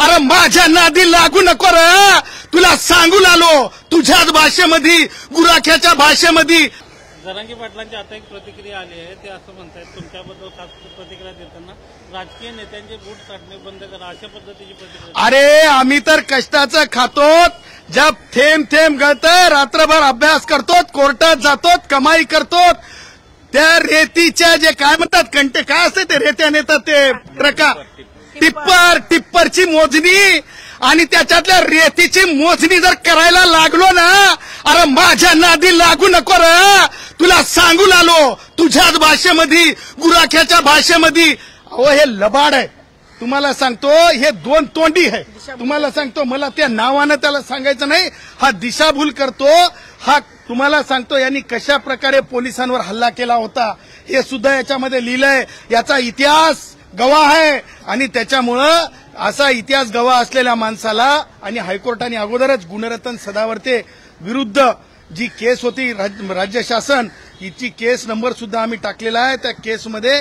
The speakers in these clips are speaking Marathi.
अरे माझ्या नादी लागू नको रे, तुला सांगून आलो तुझ्याच भाषेमध्ये, गुराख्याच्या भाषेमध्ये. जरांगे पाटलांची आता एक प्रतिक्रिया आली आहे, ते असं म्हणतात तुमच्याबद्दल खास प्रतिक्रिया देताना राजकीय नेत्यांचे बूट काढणे बंद करा, अशा पद्धतीची प्रतिक्रिया. अरे आम्ही तर कष्टाचं खातो, जब थेंब थेंब गळतं, रात्रभर अभ्यास करतो, कोर्टात जातो, कमाई करतो. त्या रेतीच्या जे काय म्हणतात कंटे काय असते ते रेत्या नेतात ते ट्रका, टिप्परची मोजणी आणि त्याच्यातल्या रेतीची मोजणी जर करायला लागलो ना, अरे माझ्या नादी लागू नको रे, तुला सांगून आलो तुझ्याच भाषेमध्ये, गुराख्याच्या भाषेमध्ये. अहो हे लबाड आहे, तुम्हाला सांगतो हे दोन तोंडी आहे. तुम्हाला सांगतो, मला त्या नावानं त्याला सांगायचं नाही, हा दिशाभूल करतो. हा तुम्हाला सांगतो यांनी कशा प्रकारे पोलिसांवर हल्ला केला होता हे सुद्धा याच्यामध्ये लिहिलंय. याचा इतिहास गवाह आहे आणि त्याच्यामुळं असा इतिहास गवाह असलेल्या माणसाला आणि हायकोर्टाने अगोदरच गुणरत्न सदावर्ते विरुद्ध जी केस होती राज्य शासन, हिची केस नंबर सुद्धा आम्ही टाकलेला आहे. त्या केसमध्ये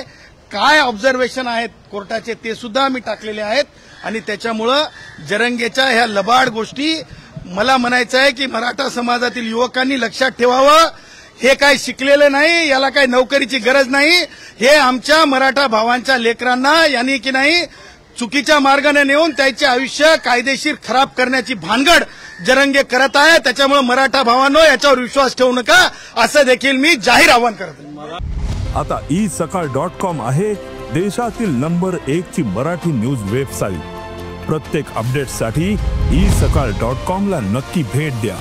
काय ऑब्झर्वेशन आहेत कोर्टाचे ते सुद्धा आम्ही टाकलेले आहेत. आणि त्याच्यामुळं जरंगेच्या ह्या लबाड गोष्टी, मला म्हणायचं आहे की मराठा समाजातील युवकांनी लक्षात ठेवावं, हे काय शिकलेलं नाही, याला काही नोकरीची गरज नाही. हे आमच्या मराठा भावांच्या लेकरांना यांनी की नाही चुकीच्या मार्गाने नेऊन त्याचे आयुष्य कायदेशीर खराब करण्याची भानगड जरंगे करत आहे. त्याच्यामुळे मराठा भावांनो याच्यावर विश्वास ठेवू नका, असं देखील मी जाहीर आवाहन करतो. आता isakal.com आहे देशातील नंबर 1 ची मराठी न्यूज वेबसाईट. प्रत्येक अपडेटसाठी isakal.com ला नक्की भेट द्या.